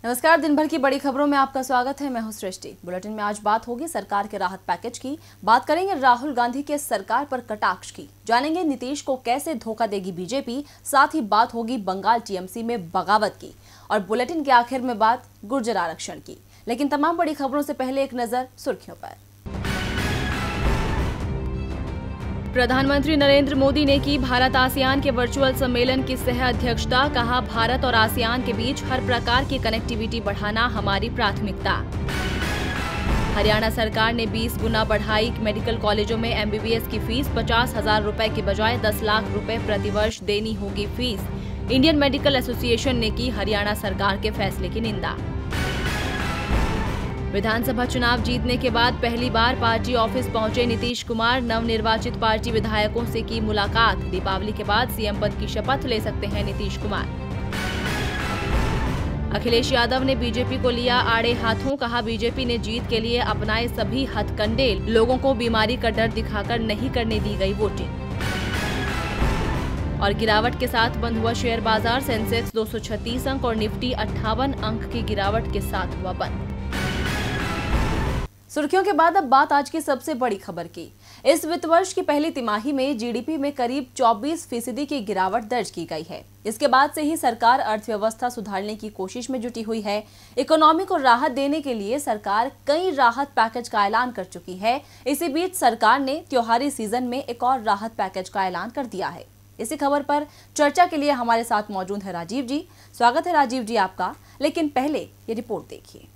नमस्कार, दिन भर की बड़ी खबरों में आपका स्वागत है। मैं हूं सृष्टि। बुलेटिन में आज बात होगी सरकार के राहत पैकेज की, बात करेंगे राहुल गांधी के सरकार पर कटाक्ष की, जानेंगे नीतीश को कैसे धोखा देगी बीजेपी, साथ ही बात होगी बंगाल टीएमसी में बगावत की और बुलेटिन के आखिर में बात गुर्जर आरक्षण की। लेकिन तमाम बड़ी खबरों से पहले एक नजर सुर्खियों पर। प्रधानमंत्री नरेंद्र मोदी ने की भारत आसियान के वर्चुअल सम्मेलन की सह अध्यक्षता। कहा, भारत और आसियान के बीच हर प्रकार की कनेक्टिविटी बढ़ाना हमारी प्राथमिकता। हरियाणा सरकार ने 20 गुना बढ़ाई मेडिकल कॉलेजों में एमबीबीएस की फीस। 50,000 रुपए की बजाय 10 लाख रुपए प्रतिवर्ष देनी होगी फीस। इंडियन मेडिकल एसोसिएशन ने की हरियाणा सरकार के फैसले की निंदा। विधानसभा चुनाव जीतने के बाद पहली बार पार्टी ऑफिस पहुंचे नीतीश कुमार। नवनिर्वाचित पार्टी विधायकों से की मुलाकात। दीपावली के बाद सीएम पद की शपथ ले सकते हैं नीतीश कुमार। अखिलेश यादव ने बीजेपी को लिया आड़े हाथों। कहा, बीजेपी ने जीत के लिए अपनाए सभी हथकंडे, लोगों को बीमारी का डर दिखाकर नहीं करने दी गई वोटिंग। और गिरावट के साथ बंद हुआ शेयर बाजार। सेंसेक्स 236 अंक और निफ्टी 58 अंक की गिरावट के साथ हुआ बंद। सुर्खियों के बाद अब बात आज की सबसे बड़ी खबर की। इस वित्त वर्ष की पहली तिमाही में जीडीपी में करीब 24% की गिरावट दर्ज की गई है। इसके बाद से ही सरकार अर्थव्यवस्था सुधारने की कोशिश में जुटी हुई है। इकोनॉमी को राहत देने के लिए सरकार कई राहत पैकेज का ऐलान कर चुकी है। इसी बीच सरकार ने त्योहारी सीजन में एक और राहत पैकेज का ऐलान कर दिया है। इसी खबर पर चर्चा के लिए हमारे साथ मौजूद है राजीव जी। स्वागत है राजीव जी आपका। लेकिन पहले ये रिपोर्ट देखिए।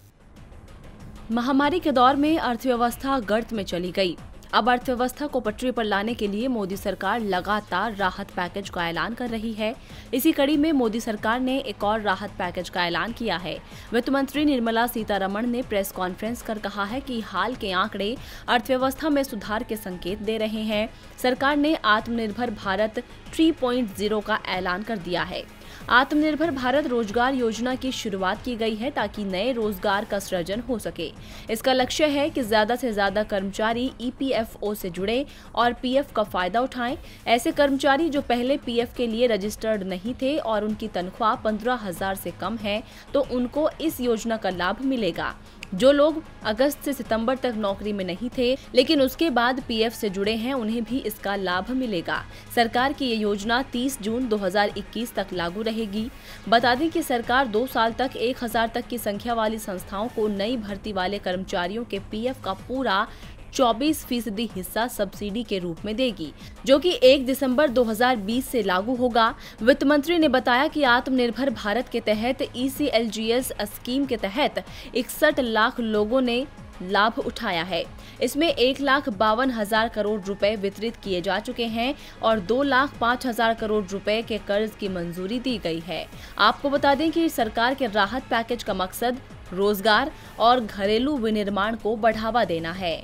महामारी के दौर में अर्थव्यवस्था गर्त में चली गई। अब अर्थव्यवस्था को पटरी पर लाने के लिए मोदी सरकार लगातार राहत पैकेज का ऐलान कर रही है। इसी कड़ी में मोदी सरकार ने एक और राहत पैकेज का ऐलान किया है। वित्त मंत्री निर्मला सीतारमण ने प्रेस कॉन्फ्रेंस कर कहा है कि हाल के आंकड़े अर्थव्यवस्था में सुधार के संकेत दे रहे हैं। सरकार ने आत्मनिर्भर भारत 3.0 का ऐलान कर दिया है। आत्मनिर्भर भारत रोजगार योजना की शुरुआत की गई है ताकि नए रोजगार का सृजन हो सके। इसका लक्ष्य है कि ज्यादा से ज्यादा कर्मचारी ईपीएफओ से जुड़े और पीएफ का फायदा उठाएं। ऐसे कर्मचारी जो पहले पीएफ के लिए रजिस्टर्ड नहीं थे और उनकी तनख्वाह 15,000 से कम है, तो उनको इस योजना का लाभ मिलेगा। जो लोग अगस्त से सितंबर तक नौकरी में नहीं थे लेकिन उसके बाद पीएफ से जुड़े हैं, उन्हें भी इसका लाभ मिलेगा। सरकार की ये योजना 30 जून 2021 तक लागू रहेगी। बता दें कि सरकार 2 साल तक 1000 तक की संख्या वाली संस्थाओं को नई भर्ती वाले कर्मचारियों के पीएफ का पूरा 24% हिस्सा सब्सिडी के रूप में देगी, जो कि 1 दिसंबर 2020 से लागू होगा। वित्त मंत्री ने बताया कि आत्मनिर्भर भारत के तहत ECLGS स्कीम के तहत 61 लाख लोगों ने लाभ उठाया है। इसमें 1,52,000 करोड़ रुपए वितरित किए जा चुके हैं और 2,05,000 करोड़ रुपए के कर्ज की मंजूरी दी गई है। आपको बता दें कि सरकार के राहत पैकेज का मकसद रोजगार और घरेलू विनिर्माण को बढ़ावा देना है।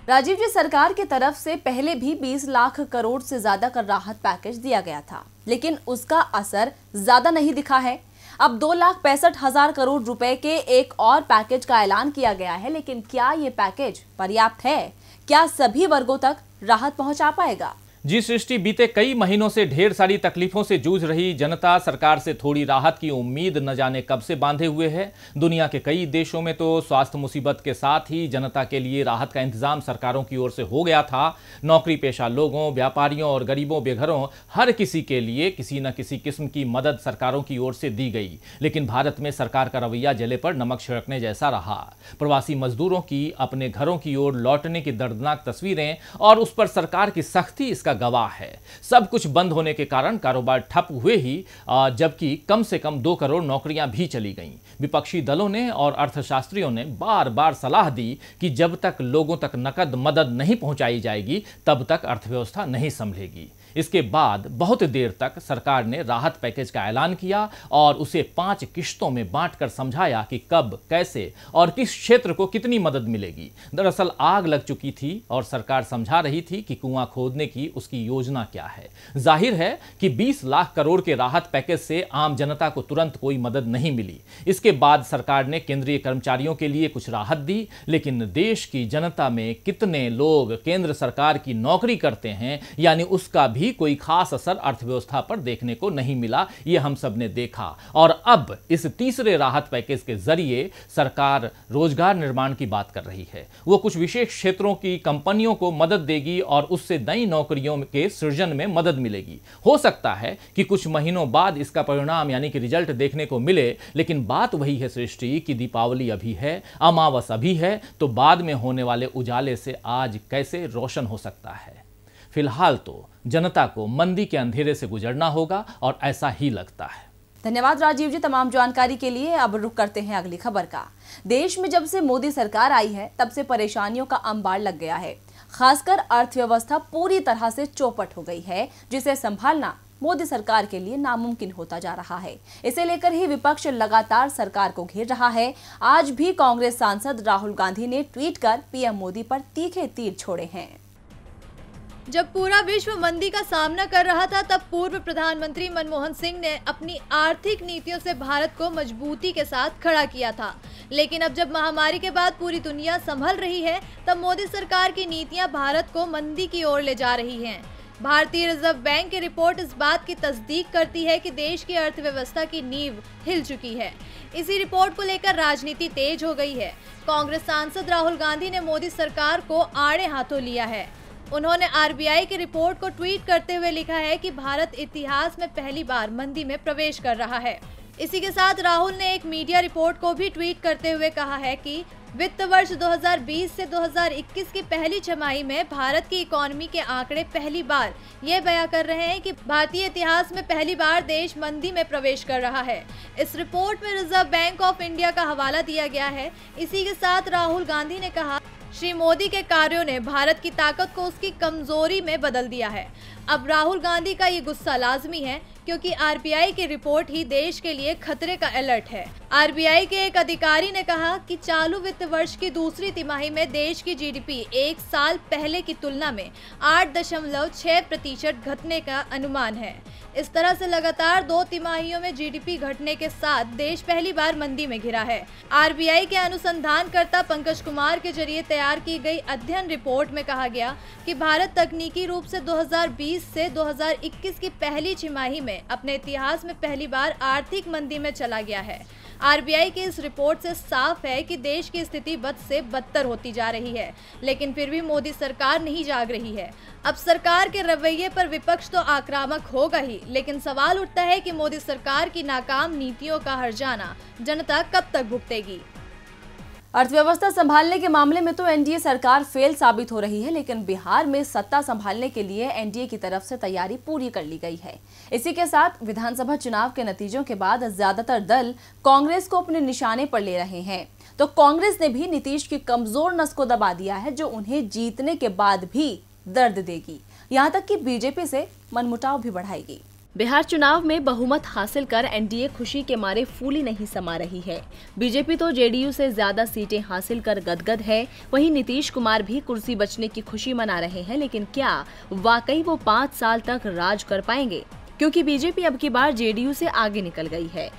राजीव जी, सरकार की तरफ से पहले भी 20 लाख करोड़ से ज्यादा का राहत पैकेज दिया गया था, लेकिन उसका असर ज्यादा नहीं दिखा है। अब 2,65,000 करोड़ रुपए के एक और पैकेज का ऐलान किया गया है, लेकिन क्या ये पैकेज पर्याप्त है? क्या सभी वर्गों तक राहत पहुंचा पाएगा? जी सृष्टि, बीते कई महीनों से ढेर सारी तकलीफों से जूझ रही जनता सरकार से थोड़ी राहत की उम्मीद न जाने कब से बांधे हुए है। दुनिया के कई देशों में तो स्वास्थ्य मुसीबत के साथ ही जनता के लिए राहत का इंतजाम सरकारों की ओर से हो गया था। नौकरी पेशा लोगों, व्यापारियों और गरीबों बेघरों हर किसी के लिए किसी न किसी किस्म की मदद सरकारों की ओर से दी गई। लेकिन भारत में सरकार का रवैया जले पर नमक छिड़कने जैसा रहा। प्रवासी मजदूरों की अपने घरों की ओर लौटने की दर्दनाक तस्वीरें और उस पर सरकार की सख्ती इसका गवाह है। सब कुछ बंद होने के कारण कारोबार ठप हुए ही, जबकि कम से कम 2 करोड़ नौकरियां भी चली गईं। विपक्षी दलों ने और अर्थशास्त्रियों ने बार बार सलाह दी कि जब तक लोगों तक नकद मदद नहीं पहुंचाई जाएगी तब तक अर्थव्यवस्था नहीं संभलेगी। इसके बाद बहुत देर तक सरकार ने राहत पैकेज का ऐलान किया और उसे 5 किश्तों में बांटकर समझाया कि कब, कैसे और किस क्षेत्र को कितनी मदद मिलेगी। दरअसल आग लग चुकी थी और सरकार समझा रही थी कि कुआं खोदने की उसकी योजना क्या है। जाहिर है कि 20 लाख करोड़ के राहत पैकेज से आम जनता को तुरंत कोई मदद नहीं मिली। इसके बाद सरकार ने केंद्रीय कर्मचारियों के लिए कुछ राहत दी, लेकिन देश की जनता में कितने लोग केंद्र सरकार की नौकरी करते हैं, यानी उसका भी भी कोई खास असर अर्थव्यवस्था पर देखने को नहीं मिला, ये हम सब ने देखा। और अब इस तीसरे राहत पैकेज के जरिए सरकार रोजगार निर्माण की बात कर रही है। वो कुछ विशेष क्षेत्रों की कंपनियों को मदद देगी और उससे नई नौकरियों के सृजन में मदद मिलेगी। हो सकता है कि कुछ महीनों बाद इसका परिणाम यानी कि रिजल्ट देखने को मिले, लेकिन बात वही है सृष्टि कि दीपावली अभी है, अमावस अभी है, तो बाद में होने वाले उजाले से आज कैसे रोशन हो सकता है। फिलहाल तो जनता को मंदी के अंधेरे से गुजरना होगा और ऐसा ही लगता है। धन्यवाद राजीव जी तमाम जानकारी के लिए। अब रुक करते हैं अगली खबर का। देश में जब से मोदी सरकार आई है तब से परेशानियों का अंबार लग गया है। खासकर अर्थव्यवस्था पूरी तरह से चौपट हो गई है, जिसे संभालना मोदी सरकार के लिए नामुमकिन होता जा रहा है। इसे लेकर ही विपक्ष लगातार सरकार को घेर रहा है। आज भी कांग्रेस सांसद राहुल गांधी ने ट्वीट कर पीएम मोदी पर तीखे तीर छोड़े हैं। जब पूरा विश्व मंदी का सामना कर रहा था तब पूर्व प्रधानमंत्री मनमोहन सिंह ने अपनी आर्थिक नीतियों से भारत को मजबूती के साथ खड़ा किया था। लेकिन अब जब महामारी के बाद पूरी दुनिया संभल रही है तब मोदी सरकार की नीतियां भारत को मंदी की ओर ले जा रही हैं। भारतीय रिजर्व बैंक की रिपोर्ट इस बात की तस्दीक करती है कि देश की अर्थव्यवस्था की नींव हिल चुकी है। इसी रिपोर्ट को लेकर राजनीति तेज हो गई है। कांग्रेस सांसद राहुल गांधी ने मोदी सरकार को आड़े हाथों लिया है। उन्होंने आरबीआई की रिपोर्ट को ट्वीट करते हुए लिखा है कि भारत इतिहास में पहली बार मंदी में प्रवेश कर रहा है। इसी के साथ राहुल ने एक मीडिया रिपोर्ट को भी ट्वीट करते हुए कहा है कि वित्त वर्ष 2020 से 2021 की पहली छमाही में भारत की इकोनॉमी के आंकड़े पहली बार ये बयां कर रहे हैं कि भारतीय इतिहास में पहली बार देश मंदी में प्रवेश कर रहा है। इस रिपोर्ट में रिजर्व बैंक ऑफ इंडिया का हवाला दिया गया है। इसी के साथ राहुल गांधी ने कहा, श्री मोदी के कार्यों ने भारत की ताकत को उसकी कमजोरी में बदल दिया है। अब राहुल गांधी का ये गुस्सा लाजमी है क्योंकि आरबीआई की रिपोर्ट ही देश के लिए खतरे का अलर्ट है। आरबीआई के एक अधिकारी ने कहा कि चालू वित्त वर्ष की दूसरी तिमाही में देश की जीडीपी एक साल पहले की तुलना में 8.6% घटने का अनुमान है। इस तरह से लगातार 2 तिमाहियों में जीडीपी घटने के साथ देश पहली बार मंदी में घिरा है। आरबीआई के अनुसंधानकर्ता पंकज कुमार के जरिए तैयार की गई अध्ययन रिपोर्ट में कहा गया कि भारत तकनीकी रूप से 2020 से 2021 की पहली छमाही में अपने इतिहास में पहली बार आर्थिक मंदी में चला गया है। आरबीआई की इस रिपोर्ट से साफ है कि देश की स्थिति बद से बदतर होती जा रही है, लेकिन फिर भी मोदी सरकार नहीं जाग रही है। अब सरकार के रवैये पर विपक्ष तो आक्रामक होगा ही, लेकिन सवाल उठता है कि मोदी सरकार की नाकाम नीतियों का हर्जाना जनता कब तक भुगतेगी। अर्थव्यवस्था संभालने के मामले में तो एनडीए सरकार फेल साबित हो रही है, लेकिन बिहार में सत्ता संभालने के लिए एनडीए की तरफ से तैयारी पूरी कर ली गई है। इसी के साथ विधानसभा चुनाव के नतीजों के बाद ज्यादातर दल कांग्रेस को अपने निशाने पर ले रहे हैं। तो कांग्रेस ने भी नीतीश की कमजोर नस को दबा दिया है, जो उन्हें जीतने के बाद भी दर्द देगी। यहाँ तक कि बीजेपी से मनमुटाव भी बढ़ाएगी। बिहार चुनाव में बहुमत हासिल कर एनडीए खुशी के मारे फूली नहीं समा रही है। बीजेपी तो जेडीयू से ज्यादा सीटें हासिल कर गदगद है। वहीं नीतीश कुमार भी कुर्सी बचने की खुशी मना रहे हैं, लेकिन क्या वाकई वो 5 साल तक राज कर पाएंगे? क्योंकि बीजेपी अब की बार जेडीयू से आगे निकल गई है।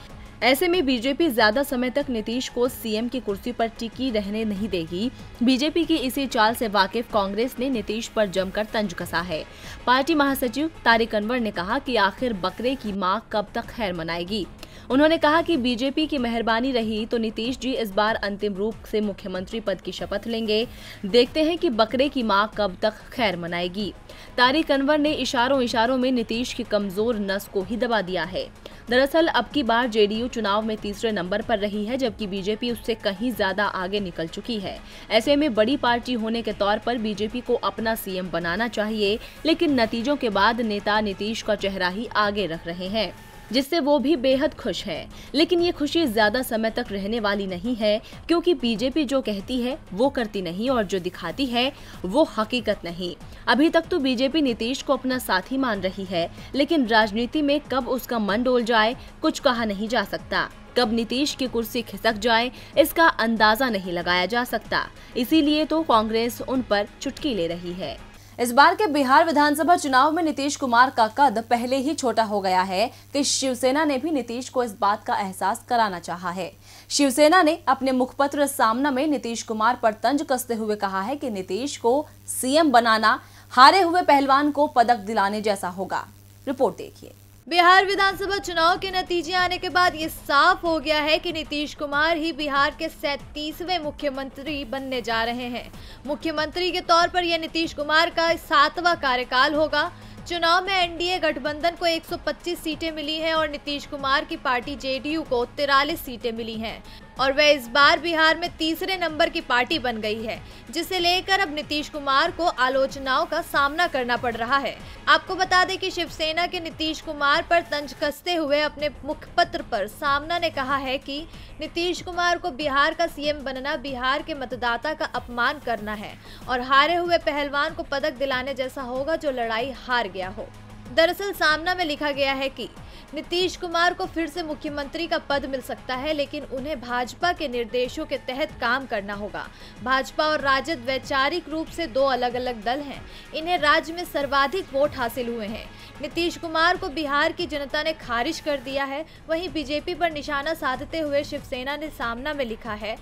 ऐसे में बीजेपी ज्यादा समय तक नीतीश को सीएम की कुर्सी पर टिकी रहने नहीं देगी। बीजेपी की इसी चाल से वाकिफ कांग्रेस ने नीतीश पर जमकर तंज कसा है। पार्टी महासचिव तारिक अनवर ने कहा कि आखिर बकरे की मां कब तक खैर मनाएगी। उन्होंने कहा कि बीजेपी की मेहरबानी रही तो नीतीश जी इस बार अंतिम रूप से मुख्यमंत्री पद की शपथ लेंगे। देखते हैं कि बकरे की मां कब तक खैर मनाएगी। तारिक अनवर ने इशारों में नीतीश की कमजोर नस को ही दबा दिया है। दरअसल अब की बार जेडीयू चुनाव में तीसरे नंबर पर रही है, जबकि बीजेपी उससे कहीं ज्यादा आगे निकल चुकी है। ऐसे में बड़ी पार्टी होने के तौर पर बीजेपी को अपना सीएम बनाना चाहिए, लेकिन नतीजों के बाद नेता नीतीश का चेहरा ही आगे रख रहे हैं, जिससे वो भी बेहद खुश है। लेकिन ये खुशी ज्यादा समय तक रहने वाली नहीं है, क्योंकि बीजेपी जो कहती है वो करती नहीं और जो दिखाती है वो हकीकत नहीं। अभी तक तो बीजेपी नीतीश को अपना साथी मान रही है, लेकिन राजनीति में कब उसका मन डोल जाए कुछ कहा नहीं जा सकता। कब नीतीश की कुर्सी खिसक जाए इसका अंदाजा नहीं लगाया जा सकता। इसीलिए तो कांग्रेस उन पर चुटकी ले रही है। इस बार के बिहार विधानसभा चुनाव में नीतीश कुमार का कद पहले ही छोटा हो गया है कि शिवसेना ने भी नीतीश को इस बात का एहसास कराना चाहा है। शिवसेना ने अपने मुखपत्र सामना में नीतीश कुमार पर तंज कसते हुए कहा है कि नीतीश को सीएम बनाना हारे हुए पहलवान को पदक दिलाने जैसा होगा। रिपोर्ट देखिए। बिहार विधानसभा चुनाव के नतीजे आने के बाद ये साफ हो गया है कि नीतीश कुमार ही बिहार के 37वें मुख्यमंत्री बनने जा रहे हैं। मुख्यमंत्री के तौर पर यह नीतीश कुमार का 7वां कार्यकाल होगा। चुनाव में एनडीए गठबंधन को 125 सीटें मिली हैं और नीतीश कुमार की पार्टी जेडीयू को 43 सीटें मिली हैं और वह इस बार बिहार में तीसरे नंबर की पार्टी बन गई है, जिसे लेकर अब नीतीश कुमार को आलोचनाओं का सामना करना पड़ रहा है। आपको बता दें कि शिवसेना के नीतीश कुमार पर तंज कसते हुए अपने मुखपत्र पर सामना ने कहा है कि नीतीश कुमार को बिहार का सीएम बनना बिहार के मतदाता का अपमान करना है और हारे हुए पहलवान को पदक दिलाने जैसा होगा जो लड़ाई हार गया हो। दरअसल सामना में लिखा गया है कि नीतीश कुमार को फिर से मुख्यमंत्री का पद मिल सकता है, लेकिन उन्हें भाजपा के निर्देशों के तहत काम करना होगा। भाजपा और राजद वैचारिक रूप से दो अलग अलग दल हैं। इन्हें राज्य में सर्वाधिक वोट हासिल हुए हैं। नीतीश कुमार को बिहार की जनता ने खारिज कर दिया है। वहीं बीजेपी पर निशाना साधते हुए शिवसेना ने सामना में लिखा है,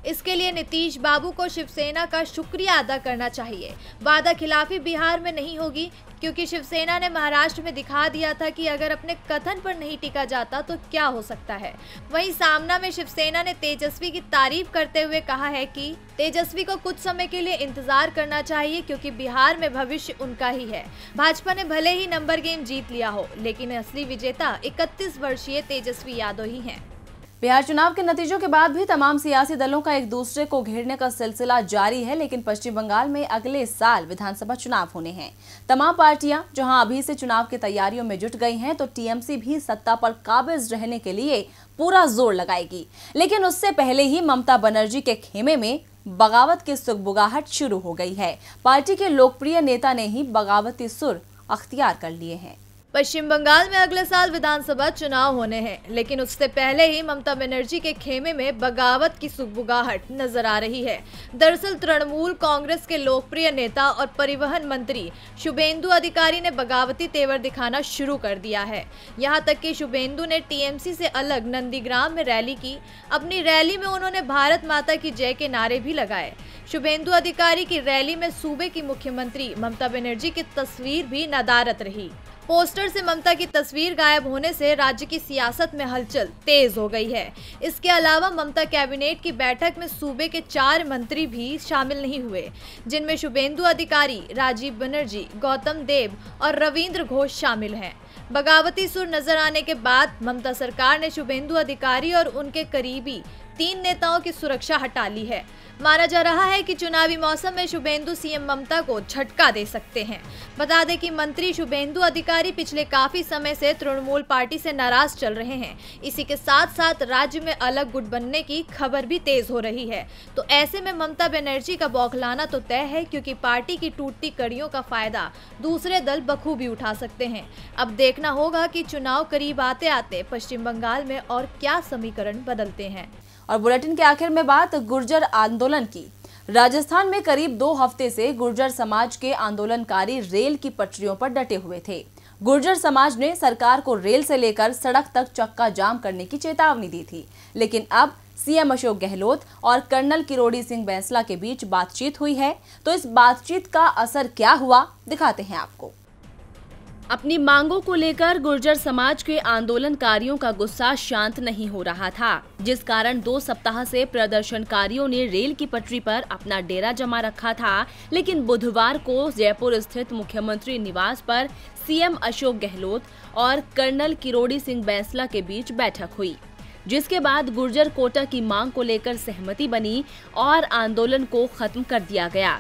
इसके लिए नीतीश बाबू को शिवसेना का शुक्रिया अदा करना चाहिए। वादा खिलाफी बिहार में नहीं होगी, क्योंकि शिवसेना ने महाराष्ट्र में दिखा दिया था कि अगर अपने कथन पर नहीं टिका जाता तो क्या हो सकता है। वहीं सामना में शिवसेना ने तेजस्वी की तारीफ करते हुए कहा है कि तेजस्वी को कुछ समय के लिए इंतजार करना चाहिए, क्योंकि बिहार में भविष्य उनका ही है। भाजपा ने भले ही नंबर गेम जीत लिया हो, लेकिन असली विजेता 31 वर्षीय तेजस्वी यादव ही हैं। बिहार चुनाव के नतीजों के बाद भी तमाम सियासी दलों का एक दूसरे को घेरने का सिलसिला जारी है, लेकिन पश्चिम बंगाल में अगले साल विधानसभा चुनाव होने हैं। तमाम पार्टियां जहां अभी से चुनाव की तैयारियों में जुट गई हैं, तो टीएमसी भी सत्ता पर काबिज रहने के लिए पूरा जोर लगाएगी। लेकिन उससे पहले ही ममता बनर्जी के खेमे में बगावत की सुगबुगाहट शुरू हो गई है। पार्टी के लोकप्रिय नेता ने ही बगावती सुर अख्तियार कर लिए हैं। पश्चिम बंगाल में अगले साल विधानसभा चुनाव होने हैं, लेकिन उससे पहले ही ममता बनर्जी के खेमे में बगावत की सुगबुगाहट नजर आ रही है। दरअसल तृणमूल कांग्रेस के लोकप्रिय नेता और परिवहन मंत्री शुभेंदु अधिकारी ने बगावती तेवर दिखाना शुरू कर दिया है। यहां तक कि शुभेंदु ने टीएमसी से अलग नंदीग्राम में रैली की। अपनी रैली में उन्होंने भारत माता की जय के नारे भी लगाए। शुभेंदु अधिकारी की रैली में सूबे की मुख्यमंत्री ममता बनर्जी की तस्वीर भी नदारद रही। पोस्टर से ममता की तस्वीर गायब होने से राज्य की सियासत में हलचल तेज हो गई है। इसके अलावा ममता कैबिनेट की बैठक में सूबे के 4 मंत्री भी शामिल नहीं हुए, जिनमें शुभेंदु अधिकारी, राजीव बनर्जी, गौतम देव और रविंद्र घोष शामिल हैं। बगावती सुर नजर आने के बाद ममता सरकार ने शुभेंदु अधिकारी और उनके करीबी 3 नेताओं की सुरक्षा हटा ली है। माना जा रहा है कि चुनावी मौसम में शुभेंदु सीएम ममता को झटका दे सकते हैं। बता दें कि मंत्री शुभेंदु अधिकारी पिछले काफी समय से तृणमूल पार्टी से नाराज चल रहे हैं। इसी के साथ साथ राज्य में अलग गुट बनने की खबर भी तेज हो रही है। तो ऐसे में ममता बनर्जी का बौखलाना तो तय है, क्योंकि पार्टी की टूटती कड़ियों का फायदा दूसरे दल बखूबी उठा सकते हैं। अब देखना होगा कि चुनाव करीब आते आते पश्चिम बंगाल में और क्या समीकरण बदलते हैं। और बुलेटिन के आखिर में बात गुर्जर आंदोलन की। राजस्थान में करीब 2 हफ्ते से गुर्जर समाज के आंदोलनकारी रेल की पटरियों पर डटे हुए थे। गुर्जर समाज ने सरकार को रेल से लेकर सड़क तक चक्का जाम करने की चेतावनी दी थी, लेकिन अब सीएम अशोक गहलोत और कर्नल किरोड़ी सिंह बैंसला के बीच बातचीत हुई है। तो इस बातचीत का असर क्या हुआ, दिखाते हैं आपको। अपनी मांगों को लेकर गुर्जर समाज के आंदोलनकारियों का गुस्सा शांत नहीं हो रहा था, जिस कारण 2 सप्ताह से प्रदर्शनकारियों ने रेल की पटरी पर अपना डेरा जमा रखा था। लेकिन बुधवार को जयपुर स्थित मुख्यमंत्री निवास पर सीएम अशोक गहलोत और कर्नल किरोड़ी सिंह बैंसला के बीच बैठक हुई, जिसके बाद गुर्जर कोटा की मांग को लेकर सहमति बनी और आंदोलन को खत्म कर दिया गया।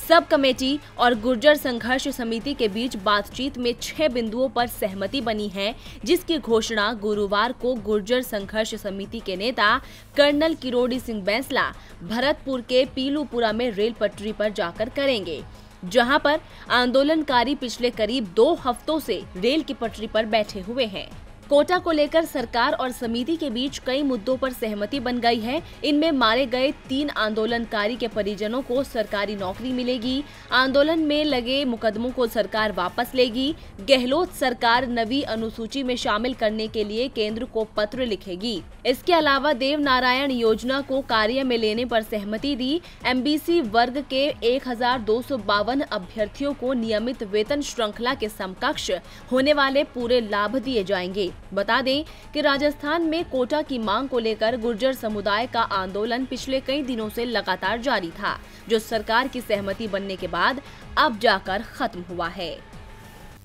सब कमेटी और गुर्जर संघर्ष समिति के बीच बातचीत में 6 बिंदुओं पर सहमति बनी है, जिसकी घोषणा गुरुवार को गुर्जर संघर्ष समिति के नेता कर्नल किरोड़ी सिंह बैंसला भरतपुर के पीलूपुरा में रेल पटरी पर जाकर करेंगे, जहां पर आंदोलनकारी पिछले करीब 2 हफ्तों से रेल की पटरी पर बैठे हुए हैं। कोटा को लेकर सरकार और समिति के बीच कई मुद्दों पर सहमति बन गई है। इनमें मारे गए 3 आंदोलनकारी के परिजनों को सरकारी नौकरी मिलेगी, आंदोलन में लगे मुकदमों को सरकार वापस लेगी, गहलोत सरकार नवी अनुसूची में शामिल करने के लिए केंद्र को पत्र लिखेगी। इसके अलावा देव नारायण योजना को कार्य में लेने पर सहमति दी। एमबीसी वर्ग के 1252 अभ्यर्थियों को नियमित वेतन श्रृंखला के समकक्ष होने वाले पूरे लाभ दिए जाएंगे। बता दें कि राजस्थान में कोटा की मांग को लेकर गुर्जर समुदाय का आंदोलन पिछले कई दिनों से लगातार जारी था, जो सरकार की सहमति बनने के बाद अब जाकर खत्म हुआ है।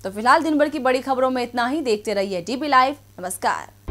तो फिलहाल दिन भर की बड़ी खबरों में इतना ही। देखते रहिए डीबी लाइव। नमस्कार।